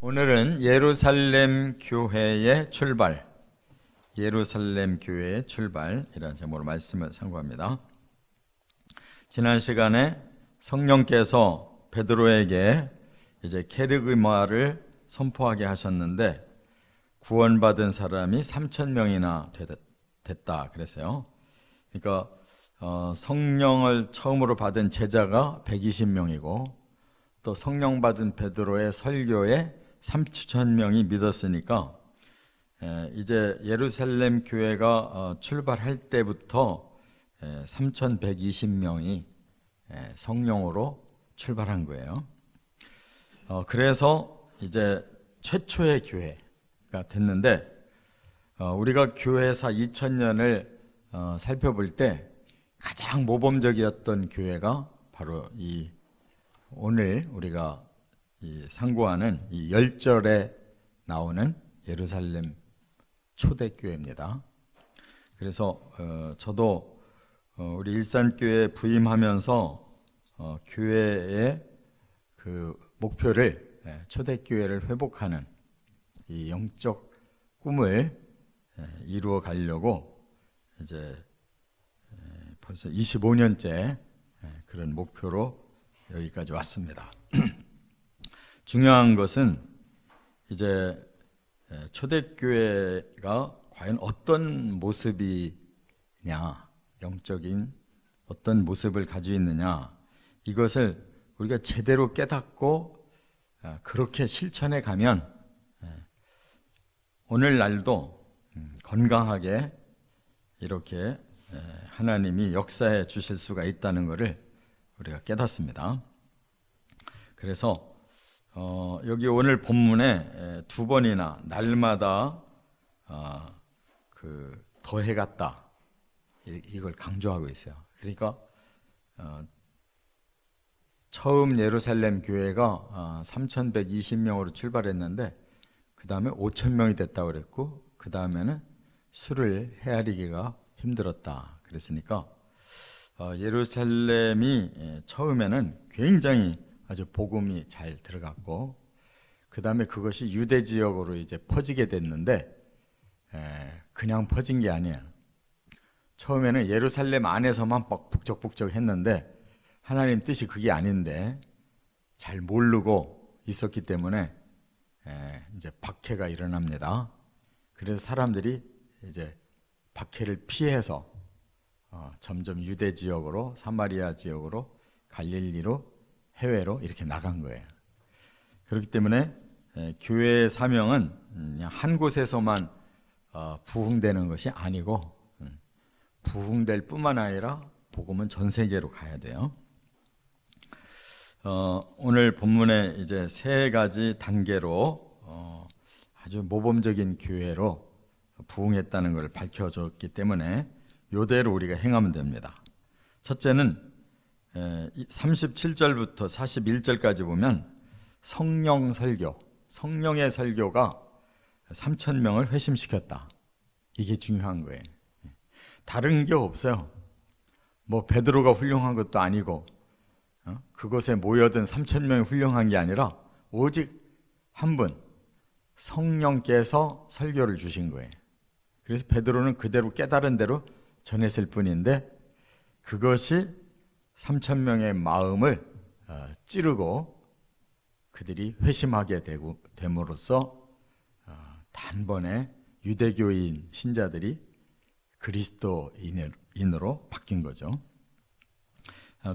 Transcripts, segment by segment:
오늘은 예루살렘 교회의 출발, 예루살렘 교회의 출발이라는 제목으로 말씀을 상고합니다. 지난 시간에 성령께서 베드로에게 이제 케르그마를 선포하게 하셨는데 구원받은 사람이 3,000명이나 됐다 그랬어요. 그러니까 성령을 처음으로 받은 제자가 120명이고 또 성령 받은 베드로의 설교에 3,000명이 믿었으니까 이제 예루살렘 교회가 출발할 때부터 3,120명이 성령으로 출발한 거예요. 그래서 이제 최초의 교회가 됐는데 우리가 교회사 2000년을 살펴볼 때 가장 모범적이었던 교회가 바로 이 오늘 우리가 상고하는 이 10절에 나오는 예루살렘 초대교회입니다. 그래서 저도 우리 일산교회 부임하면서 교회의 그 목표를 초대교회를 회복하는 이 영적 꿈을 이루어 가려고 이제 벌써 25년째 그런 목표로 여기까지 왔습니다. 중요한 것은 이제 초대교회가 과연 어떤 모습이냐, 영적인 어떤 모습을 가지고 있느냐, 이것을 우리가 제대로 깨닫고 그렇게 실천해 가면 오늘날도 건강하게 이렇게 하나님이 역사해 주실 수가 있다는 것을 우리가 깨닫습니다. 그래서 여기 오늘 본문에 두 번이나 날마다 그 더해갔다 이걸 강조하고 있어요. 그러니까 처음 예루살렘 교회가 3,120명으로 출발했는데 그 다음에 5,000명이 됐다고 그랬고 그 다음에는 수를 헤아리기가 힘들었다 그랬으니까 예루살렘이 처음에는 굉장히 아주 복음이 잘 들어갔고 그 다음에 그것이 유대 지역으로 이제 퍼지게 됐는데 그냥 퍼진 게 아니에요. 처음에는 예루살렘 안에서만 막 북적북적 했는데 하나님 뜻이 그게 아닌데 잘 모르고 있었기 때문에 이제 박해가 일어납니다. 그래서 사람들이 이제 박해를 피해서 점점 유대 지역으로 사마리아 지역으로 갈릴리로 해외로 이렇게 나간 거예요. 그렇기 때문에 교회의 사명은 그냥 한 곳에서만 부흥되는 것이 아니고 부흥될 뿐만 아니라 복음은 전 세계로 가야 돼요. 오늘 본문에 이제 세 가지 단계로 아주 모범적인 교회로 부흥했다는 것을 밝혀줬기 때문에 이대로 우리가 행하면 됩니다. 첫째는 37절부터 41절까지 보면 성령 설교, 성령의 설교가 3,000명을 회심시켰다. 이게 중요한 거예요. 다른 게 없어요. 뭐 베드로가 훌륭한 것도 아니고 그곳에 모여든 3,000명이 훌륭한 게 아니라 오직 한 분, 성령께서 설교를 주신 거예요. 그래서 베드로는 그대로 깨달은 대로 전했을 뿐인데 그것이 3,000명의 마음을 찌르고 그들이 회심하게 됨으로써 단번에 유대교인 신자들이 그리스도인으로 바뀐 거죠.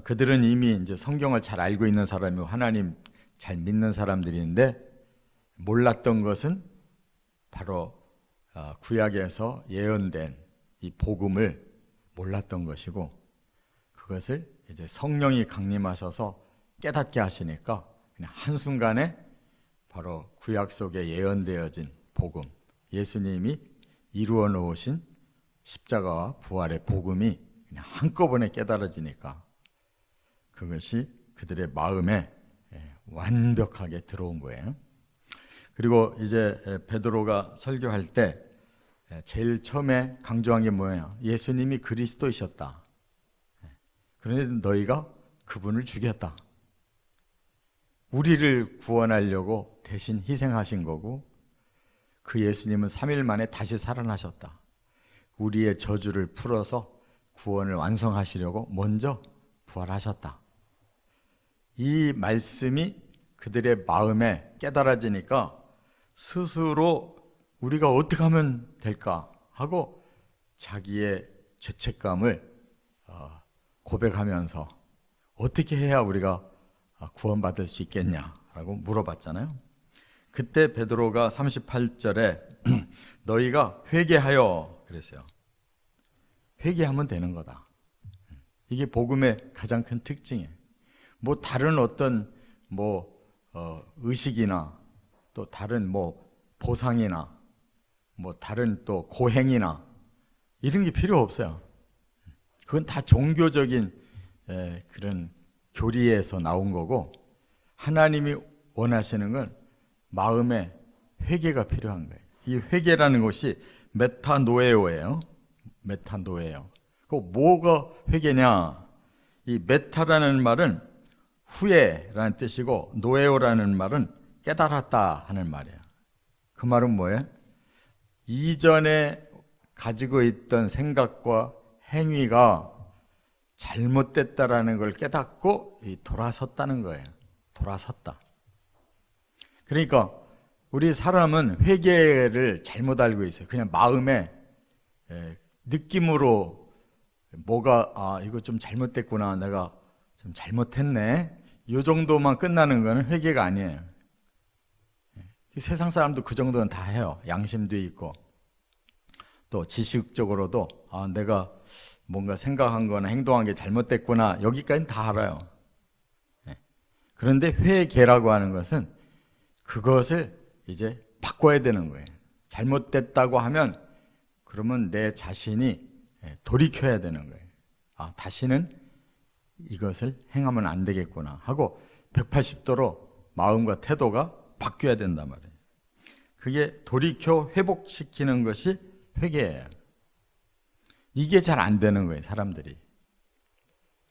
그들은 이미 이제 성경을 잘 알고 있는 사람이고 하나님 잘 믿는 사람들인데 몰랐던 것은 바로 구약에서 예언된 이 복음을 몰랐던 것이고 그것을 이제 성령이 강림하셔서 깨닫게 하시니까 그냥 한순간에 바로 구약 속에 예언되어진 복음, 예수님이 이루어 놓으신 십자가와 부활의 복음이 그냥 한꺼번에 깨달아지니까 그것이 그들의 마음에 완벽하게 들어온 거예요. 그리고 이제 베드로가 설교할 때 제일 처음에 강조한 게 뭐예요? 예수님이 그리스도이셨다. 그런데 너희가 그분을 죽였다. 우리를 구원하려고 대신 희생하신 거고, 그 예수님은 3일 만에 다시 살아나셨다. 우리의 저주를 풀어서 구원을 완성하시려고 먼저 부활하셨다. 이 말씀이 그들의 마음에 깨달아지니까 스스로 우리가 어떻게 하면 될까 하고 자기의 죄책감을 고백하면서 어떻게 해야 우리가 구원받을 수 있겠냐라고 물어봤잖아요. 그때 베드로가 38절에 너희가 회개하여 그랬어요. 회개하면 되는 거다. 이게 복음의 가장 큰 특징이에요. 뭐 다른 어떤 의식이나 또 다른 보상이나 다른 또 고행이나 이런 게 필요 없어요. 그건 다 종교적인 그런 교리에서 나온 거고, 하나님이 원하시는 건 마음의 회개가 필요한 거예요. 이 회개라는 것이 메타노에오예요. 메타노에오. 그 뭐가 회개냐? 이 메타라는 말은 후회라는 뜻이고, 노에오라는 말은 깨달았다 하는 말이에요. 그 말은 뭐예요? 이전에 가지고 있던 생각과 행위가 잘못됐다라는 걸 깨닫고 돌아섰다는 거예요. 돌아섰다. 그러니까 우리 사람은 회개를 잘못 알고 있어요. 그냥 마음에 느낌으로 뭐가 이거 좀 잘못됐구나, 내가 좀 잘못했네, 이 정도만 끝나는 거는 회개가 아니에요. 세상 사람도 그 정도는 다 해요. 양심도 있고 또 지식적으로도 내가 뭔가 생각한 거나 행동한 게 잘못됐구나, 여기까지는 다 알아요. 그런데 회개라고 하는 것은 그것을 이제 바꿔야 되는 거예요. 잘못됐다고 하면 그러면 내 자신이 돌이켜야 되는 거예요. 다시는 이것을 행하면 안 되겠구나 하고 180도로 마음과 태도가 바뀌어야 된단 말이에요. 그게 돌이켜 회복시키는 것이 회개예요. 이게 잘 안 되는 거예요, 사람들이.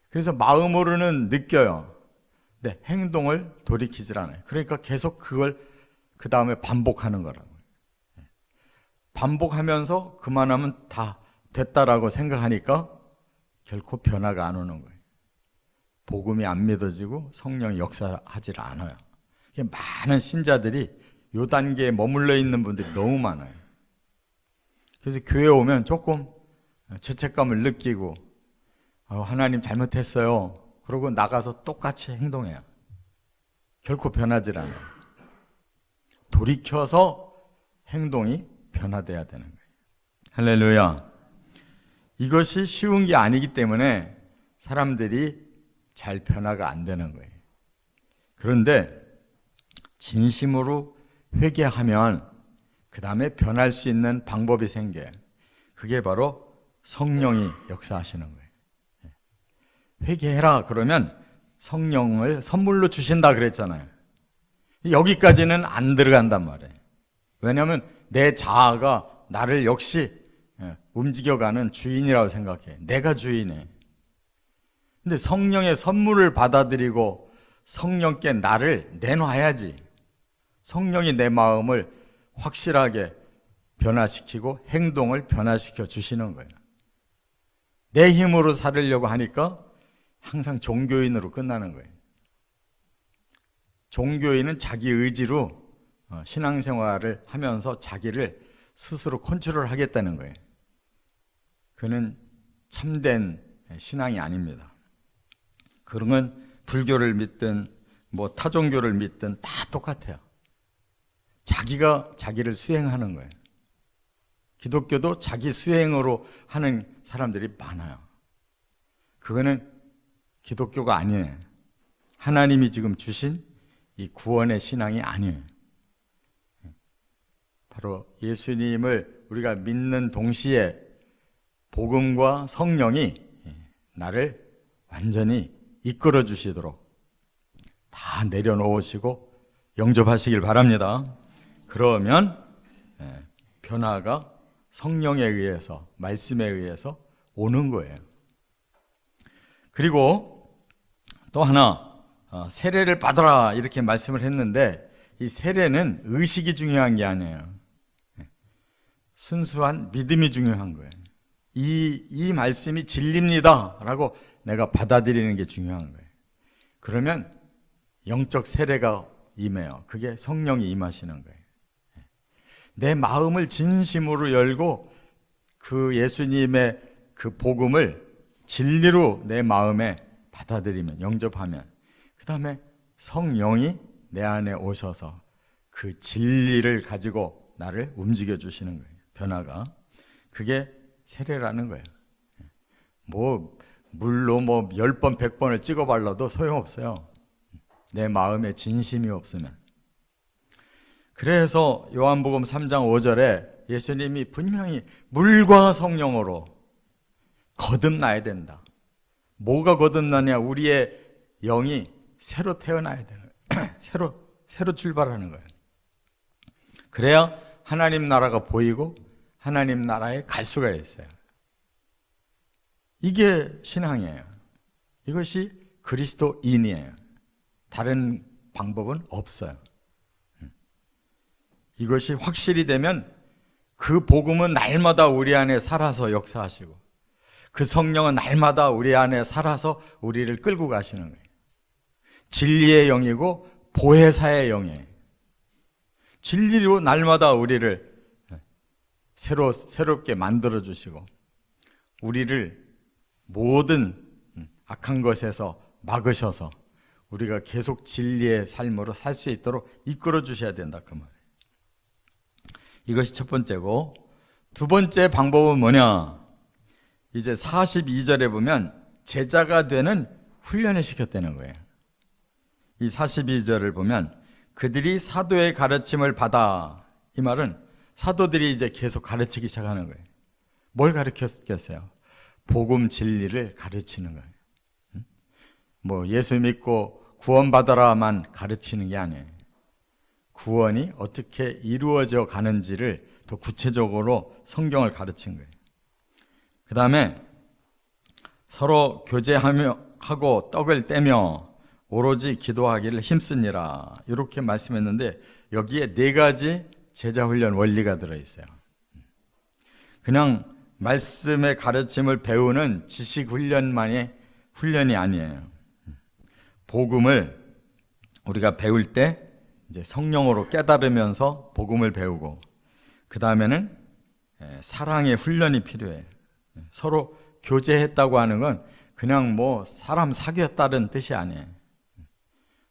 그래서 마음으로는 느껴요. 근데 행동을 돌이키질 않아요. 그러니까 계속 그걸 그 다음에 반복하는 거라고요. 반복하면서 그만하면 다 됐다라고 생각하니까 결코 변화가 안 오는 거예요. 복음이 안 믿어지고 성령이 역사하질 않아요. 많은 신자들이 이 단계에 머물러 있는 분들이 너무 많아요. 그래서 교회 오면 조금 죄책감을 느끼고 하나님 잘못했어요, 그러고 나가서 똑같이 행동해요. 결코 변하질 않아요. 돌이켜서 행동이 변화돼야 되는 거예요. 할렐루야. 이것이 쉬운 게 아니기 때문에 사람들이 잘 변화가 안 되는 거예요. 그런데 진심으로 회개하면 그 다음에 변할 수 있는 방법이 생겨요. 그게 바로 성령이 역사하시는 거예요. 회개해라 그러면 성령을 선물로 주신다 그랬잖아요. 여기까지는 안 들어간단 말이에요. 왜냐하면 내 자아가 나를 역시 움직여가는 주인이라고 생각해. 내가 주인이에요. 근데 성령의 선물을 받아들이고 성령께 나를 내놔야지. 성령이 내 마음을 확실하게 변화시키고 행동을 변화시켜 주시는 거예요. 내 힘으로 살으려고 하니까 항상 종교인으로 끝나는 거예요. 종교인은 자기 의지로 신앙생활을 하면서 자기를 스스로 컨트롤 하겠다는 거예요. 그는 참된 신앙이 아닙니다. 그런 건 불교를 믿든 타종교를 믿든 다 똑같아요. 자기가 자기를 수행하는 거예요. 기독교도 자기 수행으로 하는 사람들이 많아요. 그거는 기독교가 아니에요. 하나님이 지금 주신 이 구원의 신앙이 아니에요. 바로 예수님을 우리가 믿는 동시에 복음과 성령이 나를 완전히 이끌어 주시도록 다 내려놓으시고 영접하시길 바랍니다. 그러면 변화가 성령에 의해서, 말씀에 의해서 오는 거예요. 그리고 또 하나, 세례를 받아라 이렇게 말씀을 했는데 이 세례는 의식이 중요한 게 아니에요. 순수한 믿음이 중요한 거예요. 이 말씀이 진리입니다 라고 내가 받아들이는 게 중요한 거예요. 그러면 영적 세례가 임해요. 그게 성령이 임하시는 거예요. 내 마음을 진심으로 열고 그 예수님의 그 복음을 진리로 내 마음에 받아들이면, 영접하면, 그 다음에 성령이 내 안에 오셔서 그 진리를 가지고 나를 움직여 주시는 거예요. 변화가. 그게 세례라는 거예요. 물로 10번, 100번을 찍어 발라도 소용없어요. 내 마음에 진심이 없으면. 그래서 요한복음 3장 5절에 예수님이 분명히 물과 성령으로 거듭나야 된다. 뭐가 거듭나냐? 우리의 영이 새로 태어나야 되는 거예요. 새로 출발하는 거예요. 그래야 하나님 나라가 보이고 하나님 나라에 갈 수가 있어요. 이게 신앙이에요. 이것이 그리스도인이에요. 다른 방법은 없어요. 이것이 확실히 되면 그 복음은 날마다 우리 안에 살아서 역사하시고 그 성령은 날마다 우리 안에 살아서 우리를 끌고 가시는 거예요. 진리의 영이고 보혜사의 영이에요. 진리로 날마다 우리를 새롭게 만들어 주시고 우리를 모든 악한 것에서 막으셔서 우리가 계속 진리의 삶으로 살 수 있도록 이끌어 주셔야 된다 그 말이에요. 이것이 첫 번째고, 두 번째 방법은 뭐냐? 이제 42절에 보면 제자가 되는 훈련을 시켰다는 거예요. 이 42절을 보면 그들이 사도의 가르침을 받아, 이 말은 사도들이 이제 계속 가르치기 시작하는 거예요. 뭘 가르쳤겠어요? 복음 진리를 가르치는 거예요. 예수 믿고 구원받아라만 가르치는 게 아니에요. 구원이 어떻게 이루어져 가는지를 더 구체적으로 성경을 가르친 거예요. 그 다음에 서로 교제하고 떡을 떼며 오로지 기도하기를 힘쓰니라 이렇게 말씀했는데 여기에 4가지 제자훈련 원리가 들어있어요. 그냥 말씀의 가르침을 배우는 지식훈련만이 훈련이 아니에요. 복음을 우리가 배울 때 이제 성령으로 깨달으면서 복음을 배우고, 그 다음에는 사랑의 훈련이 필요해요. 서로 교제했다고 하는 건 그냥 사람 사귀었다는 뜻이 아니에요.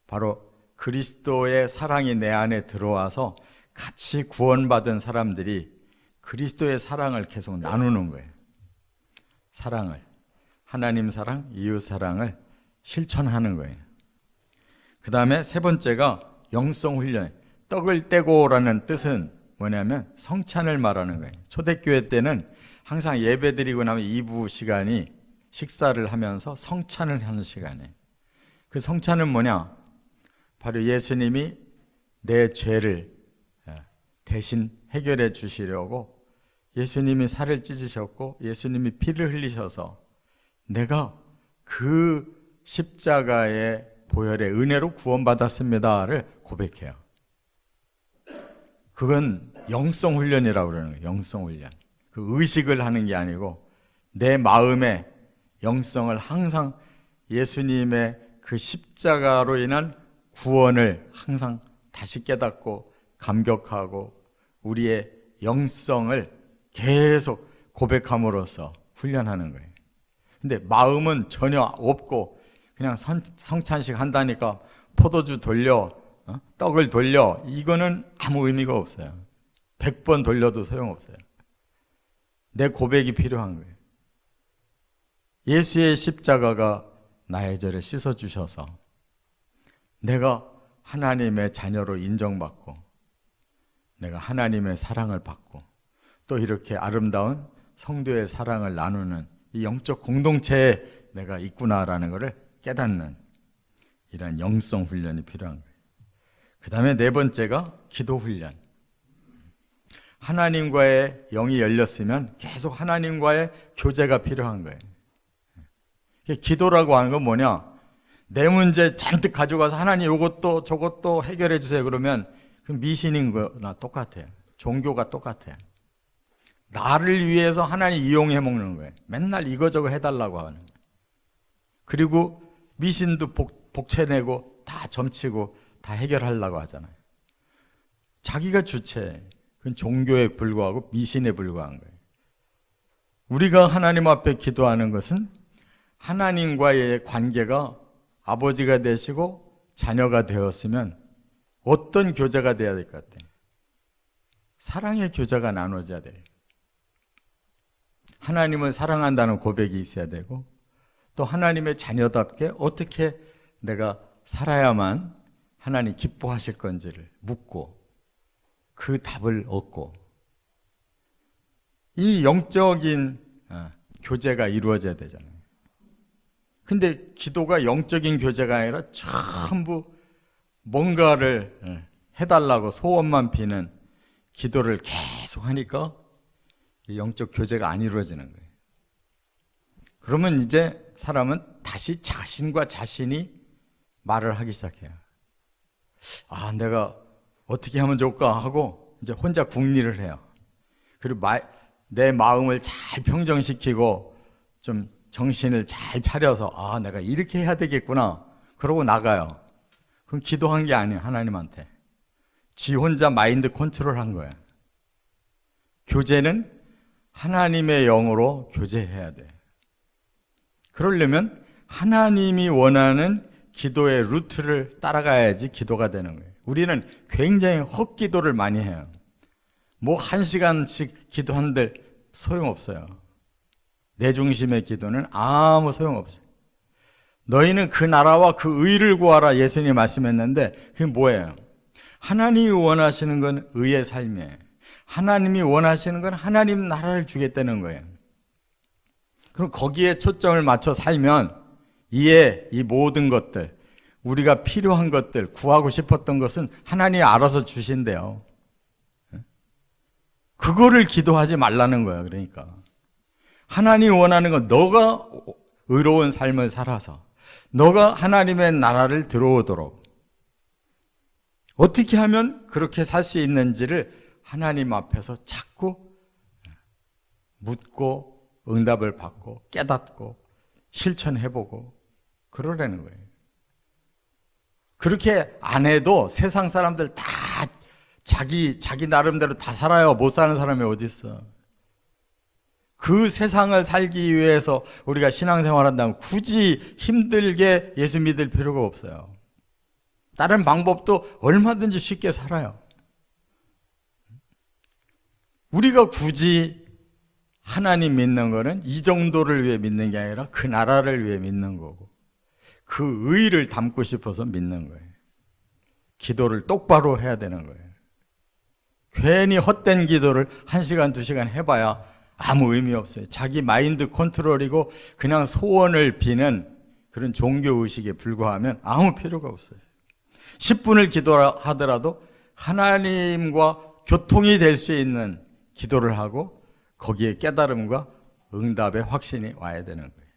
바로 그리스도의 사랑이 내 안에 들어와서 같이 구원받은 사람들이 그리스도의 사랑을 계속 나누는 거예요. 사랑을, 하나님 사랑, 이웃 사랑을 실천하는 거예요. 그 다음에 세 번째가 영성훈련, 떡을 떼고라는 뜻은 뭐냐면 성찬을 말하는 거예요. 초대교회 때는 항상 예배 드리고 나면 2부 시간이 식사를 하면서 성찬을 하는 시간이에요. 그 성찬은 뭐냐? 바로 예수님이 내 죄를 대신 해결해 주시려고 예수님이 살을 찢으셨고 예수님이 피를 흘리셔서 내가 그 십자가의 보혈의 은혜로 구원받았습니다를 고백해요. 그건 영성훈련이라고 그러는 거예요. 영성훈련. 그 의식을 하는 게 아니고 내 마음의 영성을 항상 예수님의 그 십자가로 인한 구원을 항상 다시 깨닫고 감격하고 우리의 영성을 계속 고백함으로써 훈련하는 거예요. 근데 마음은 전혀 없고 그냥 성찬식 한다니까 포도주 돌려, 떡을 돌려, 이거는 아무 의미가 없어요. 100번 돌려도 소용없어요. 내 고백이 필요한 거예요. 예수의 십자가가 나의 죄를 씻어주셔서 내가 하나님의 자녀로 인정받고 내가 하나님의 사랑을 받고 또 이렇게 아름다운 성도의 사랑을 나누는 이 영적 공동체에 내가 있구나라는 것을 깨닫는 이런 영성 훈련이 필요한 거예요. 그 다음에 네 번째가 기도 훈련. 하나님과의 영이 열렸으면 계속 하나님과의 교제가 필요한 거예요. 기도라고 하는 건 뭐냐? 내 문제 잔뜩 가져가서 하나님 이것도 저것도 해결해 주세요 그러면 그 미신인 거나 똑같아요. 종교가 똑같아요. 나를 위해서 하나님 이용해 먹는 거예요. 맨날 이거저거 해달라고 하는 거예요. 그리고 미신도 복채내고 다 점치고 다 해결하려고 하잖아요. 자기가 주체, 그건 종교에 불과하고 미신에 불과한 거예요. 우리가 하나님 앞에 기도하는 것은 하나님과의 관계가 아버지가 되시고 자녀가 되었으면 어떤 교제가 돼야 될 것 같아요? 사랑의 교제가 나눠져야 돼요. 하나님을 사랑한다는 고백이 있어야 되고 또 하나님의 자녀답게 어떻게 내가 살아야만 하나님 기뻐하실 건지를 묻고 그 답을 얻고 이 영적인 교제가 이루어져야 되잖아요. 근데 기도가 영적인 교제가 아니라 전부 뭔가를 해달라고 소원만 비는 기도를 계속 하니까 영적 교제가 안 이루어지는 거예요. 그러면 이제 사람은 다시 자신과 자신이 말을 하기 시작해요. 아, 내가 어떻게 하면 좋을까 하고 이제 혼자 궁리를 해요. 그리고 내 마음을 잘 평정시키고 좀 정신을 잘 차려서 아, 내가 이렇게 해야 되겠구나. 그러고 나가요. 그건 기도한 게 아니에요. 하나님한테. 지 혼자 마인드 컨트롤한 거예요. 교제는 하나님의 영으로 교제해야 돼. 그러려면 하나님이 원하는 기도의 루트를 따라가야지 기도가 되는 거예요. 우리는 굉장히 헛기도를 많이 해요. 뭐 1시간씩 기도한들 소용없어요. 내 중심의 기도는 아무 소용없어요. 너희는 그 나라와 그 의를 구하라 예수님이 말씀했는데 그게 뭐예요? 하나님이 원하시는 건 의의 삶이에요. 하나님이 원하시는 건 하나님 나라를 주겠다는 거예요. 그럼 거기에 초점을 맞춰 살면 이 모든 것들, 우리가 필요한 것들, 구하고 싶었던 것은 하나님이 알아서 주신대요. 그거를 기도하지 말라는 거야. 그러니까 하나님이 원하는 건 너가 의로운 삶을 살아서 너가 하나님의 나라를 들어오도록 어떻게 하면 그렇게 살 수 있는지를 하나님 앞에서 자꾸 묻고 응답을 받고 깨닫고 실천해보고 그러라는 거예요. 그렇게 안 해도 세상 사람들 다 자기 나름대로 다 살아요. 못 사는 사람이 어디 있어. 그 세상을 살기 위해서 우리가 신앙생활 한다면 굳이 힘들게 예수 믿을 필요가 없어요. 다른 방법도 얼마든지 쉽게 살아요. 우리가 굳이 하나님 믿는 거는 이 정도를 위해 믿는 게 아니라 그 나라를 위해 믿는 거고 그 의를 담고 싶어서 믿는 거예요. 기도를 똑바로 해야 되는 거예요. 괜히 헛된 기도를 1시간, 2시간 해봐야 아무 의미 없어요. 자기 마인드 컨트롤이고 그냥 소원을 비는 그런 종교의식에 불과하면 아무 필요가 없어요. 10분을 기도하더라도 하나님과 교통이 될 수 있는 기도를 하고 거기에 깨달음과 응답의 확신이 와야 되는 거예요.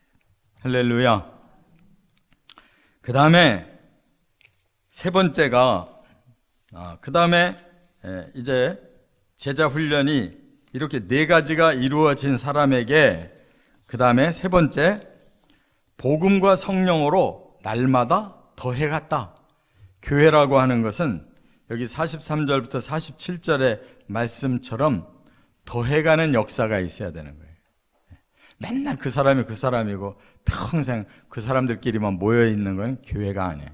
할렐루야. 그 다음에 세 번째가 그 다음에 이제 제자 훈련이 이렇게 4가지가 이루어진 사람에게 그 다음에 세 번째 복음과 성령으로 날마다 더해갔다. 교회라고 하는 것은 여기 43절부터 47절의 말씀처럼 더해가는 역사가 있어야 되는 거예요. 맨날 그 사람이 그 사람이고 평생 그 사람들끼리만 모여있는 건 교회가 아니에요.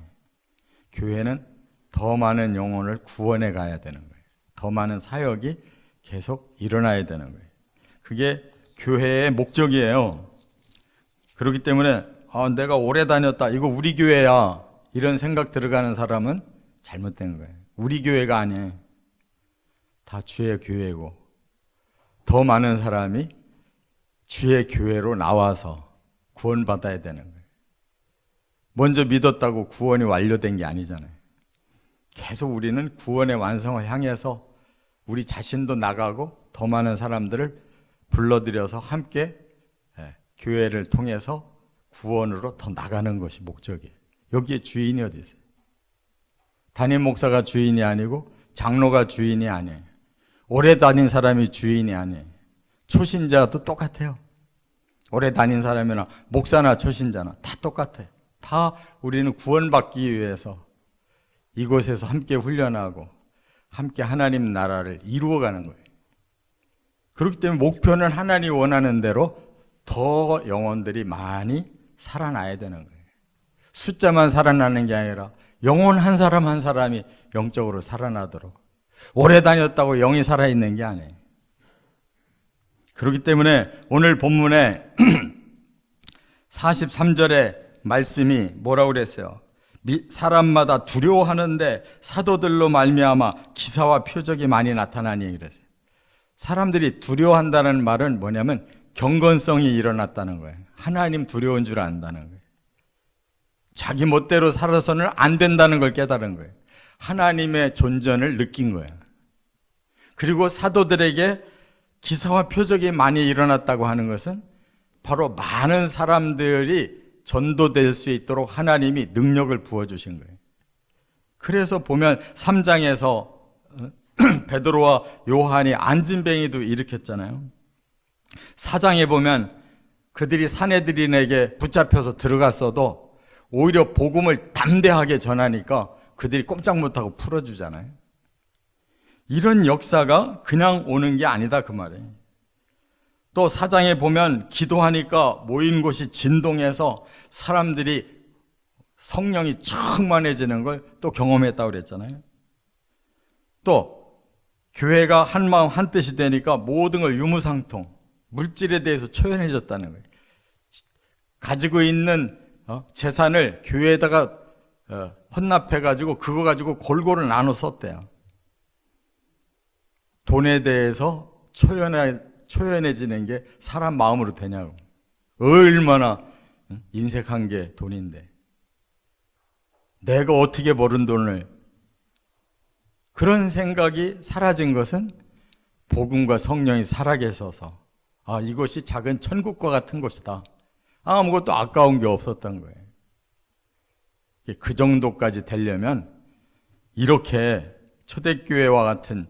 교회는 더 많은 영혼을 구원해 가야 되는 거예요. 더 많은 사역이 계속 일어나야 되는 거예요. 그게 교회의 목적이에요. 그렇기 때문에 내가 오래 다녔다. 이거 우리 교회야. 이런 생각 들어가는 사람은 잘못된 거예요. 우리 교회가 아니에요. 다 주의 교회고 더 많은 사람이 주의 교회로 나와서 구원받아야 되는 거예요. 먼저 믿었다고 구원이 완료된 게 아니잖아요. 계속 우리는 구원의 완성을 향해서 우리 자신도 나가고 더 많은 사람들을 불러들여서 함께 교회를 통해서 구원으로 더 나가는 것이 목적이에요. 여기에 주인이 어디 있어요? 담임 목사가 주인이 아니고 장로가 주인이 아니에요. 오래 다닌 사람이 주인이 아니에요. 초신자도 똑같아요. 오래 다닌 사람이나 목사나 초신자나 다 똑같아요. 다 우리는 구원받기 위해서 이곳에서 함께 훈련하고 함께 하나님 나라를 이루어가는 거예요. 그렇기 때문에 목표는 하나님이 원하는 대로 더 영혼들이 많이 살아나야 되는 거예요. 숫자만 살아나는 게 아니라 영혼 한 사람 한 사람이 영적으로 살아나도록. 오래 다녔다고 영이 살아있는 게 아니에요. 그렇기 때문에 오늘 본문에 43절의 말씀이 뭐라고 그랬어요? 사람마다 두려워하는데 사도들로 말미암아 기사와 표적이 많이 나타나니 그랬어요. 사람들이 두려워한다는 말은 뭐냐면 경건성이 일어났다는 거예요. 하나님 두려운 줄 안다는 거예요. 자기 멋대로 살아서는 안 된다는 걸 깨달은 거예요. 하나님의 존재를 느낀 거예요. 그리고 사도들에게 기사와 표적이 많이 일어났다고 하는 것은 바로 많은 사람들이 전도될 수 있도록 하나님이 능력을 부어주신 거예요. 그래서 보면 3장에서 베드로와 요한이 안진뱅이도 일으켰잖아요. 4장에 보면 그들이 사내들인에게 붙잡혀서 들어갔어도 오히려 복음을 담대하게 전하니까 그들이 꼼짝 못하고 풀어주잖아요. 이런 역사가 그냥 오는 게 아니다 그 말이에요. 또 4장에 보면 기도하니까 모인 곳이 진동해서 사람들이 성령이 충만해지는 걸 또 경험했다고 그랬잖아요. 또 교회가 한 마음 한 뜻이 되니까 모든 걸 유무상통, 물질에 대해서 초연해졌다는 거예요. 가지고 있는 재산을 교회에다가 헌납해가지고 그거 가지고 골고루 나눠 썼대요. 돈에 대해서 초연해지는 게 사람 마음으로 되냐고. 얼마나 인색한 게 돈인데. 내가 어떻게 벌은 돈을. 그런 생각이 사라진 것은 복음과 성령이 살아계셔서 이것이 작은 천국과 같은 곳이다. 아무것도 아까운 게 없었던 거예요. 그 정도까지 되려면 이렇게 초대교회와 같은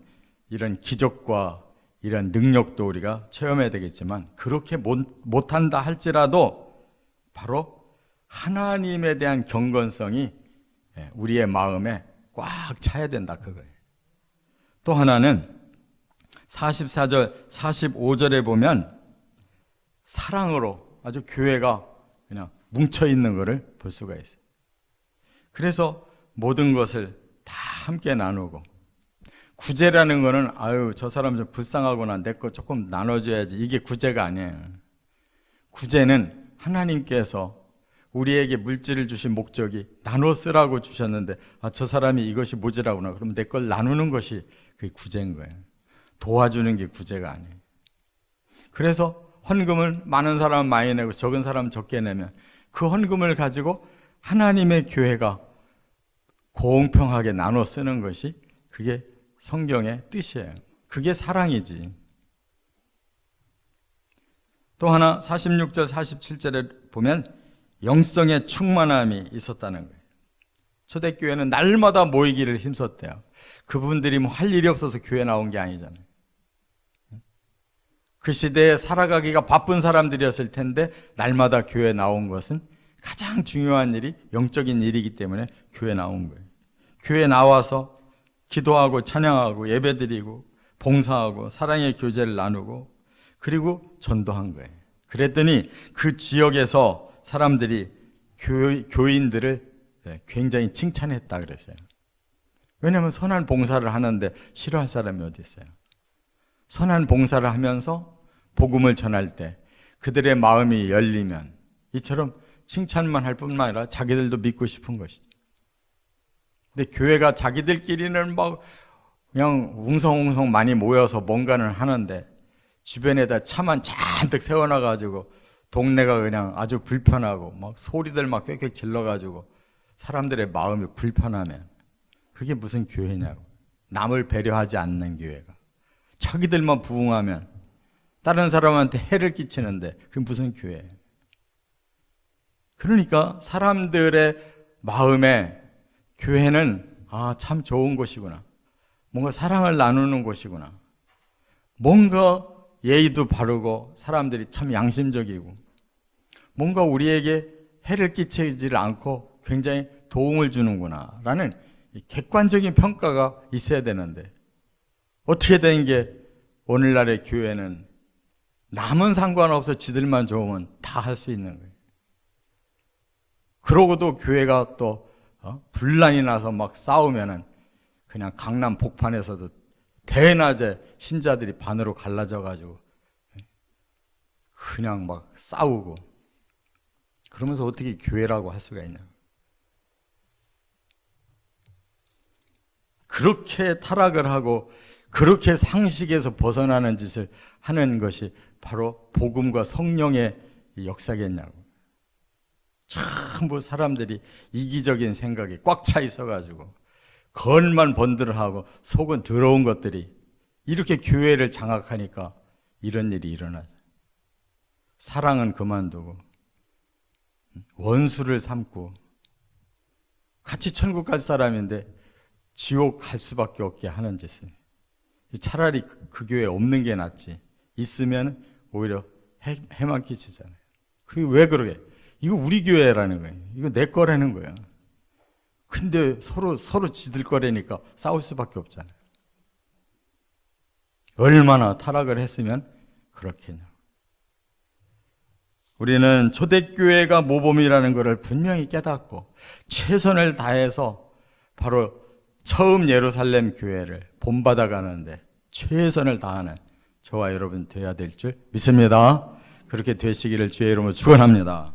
이런 기적과 이런 능력도 우리가 체험해야 되겠지만 그렇게 못한다 할지라도 바로 하나님에 대한 경건성이 우리의 마음에 꽉 차야 된다 그거예요. 또 하나는 44절, 45절에 보면 사랑으로 아주 교회가 그냥 뭉쳐있는 것을 볼 수가 있어요. 그래서 모든 것을 다 함께 나누고 구제라는 거는 저 사람 좀 불쌍하구나 내 거 조금 나눠줘야지 이게 구제가 아니에요. 구제는 하나님께서 우리에게 물질을 주신 목적이 나눠 쓰라고 주셨는데 저 사람이 이것이 모자라구나 그러면 내 걸 나누는 것이 그게 구제인 거예요. 도와주는 게 구제가 아니에요. 그래서 헌금을 많은 사람은 많이 내고 적은 사람은 적게 내면 그 헌금을 가지고 하나님의 교회가 공평하게 나눠 쓰는 것이 그게 성경의 뜻이에요. 그게 사랑이지. 또 하나 46절 47절에 보면 영성의 충만함이 있었다는 거예요. 초대교회는 날마다 모이기를 힘썼대요. 그분들이 뭐 할 일이 없어서 교회 나온 게 아니잖아요. 그 시대에 살아가기가 바쁜 사람들이었을 텐데 날마다 교회 나온 것은 가장 중요한 일이 영적인 일이기 때문에 교회 나온 거예요. 교회 나와서 기도하고 찬양하고 예배드리고 봉사하고 사랑의 교제를 나누고 그리고 전도한 거예요. 그랬더니 그 지역에서 사람들이 교인들을 굉장히 칭찬했다 그랬어요. 왜냐하면 선한 봉사를 하는데 싫어할 사람이 어디 있어요. 선한 봉사를 하면서 복음을 전할 때 그들의 마음이 열리면 이처럼 칭찬만 할 뿐만 아니라 자기들도 믿고 싶은 것이죠. 근데 교회가 자기들끼리는 막 그냥 웅성웅성 많이 모여서 뭔가는 하는데 주변에다 차만 잔뜩 세워놔가지고 동네가 그냥 아주 불편하고 막 소리들 막 꽥꽥 질러가지고 사람들의 마음이 불편하면 그게 무슨 교회냐고. 남을 배려하지 않는 교회가. 자기들만 부흥하면 다른 사람한테 해를 끼치는데 그게 무슨 교회예요. 그러니까 사람들의 마음에 교회는 참 좋은 곳이구나. 뭔가 사랑을 나누는 곳이구나. 뭔가 예의도 바르고 사람들이 참 양심적이고 뭔가 우리에게 해를 끼치지 않고 굉장히 도움을 주는구나 라는 객관적인 평가가 있어야 되는데 어떻게 된 게 오늘날의 교회는 남은 상관없어 지들만 좋으면 다 할 수 있는 거예요. 그러고도 교회가 또 분란이 나서 막 싸우면은 그냥 강남 복판에서도 대낮에 신자들이 반으로 갈라져 가지고 그냥 막 싸우고 그러면서 어떻게 교회라고 할 수가 있냐. 그렇게 타락을 하고 그렇게 상식에서 벗어나는 짓을 하는 것이 바로 복음과 성령의 역사겠냐고. 전부 사람들이 이기적인 생각이 꽉 차 있어가지고 겉만 번들하고 속은 더러운 것들이 이렇게 교회를 장악하니까 이런 일이 일어나죠. 사랑은 그만두고 원수를 삼고 같이 천국 갈 사람인데 지옥 갈 수밖에 없게 하는 짓을. 차라리 그 교회 없는 게 낫지. 있으면 오히려 해만 끼치잖아요. 그게 왜 그러게? 이거 우리 교회라는 거예요. 이거 내 거라는 거야. 근데 서로 지들 거라니까 싸울 수밖에 없잖아요. 얼마나 타락을 했으면 그렇겠냐. 우리는 초대교회가 모범이라는 것을 분명히 깨닫고 최선을 다해서 바로 처음 예루살렘 교회를 본받아 가는데 최선을 다하는 저와 여러분 되어야 될 줄 믿습니다. 그렇게 되시기를 주의 이름으로 축원합니다.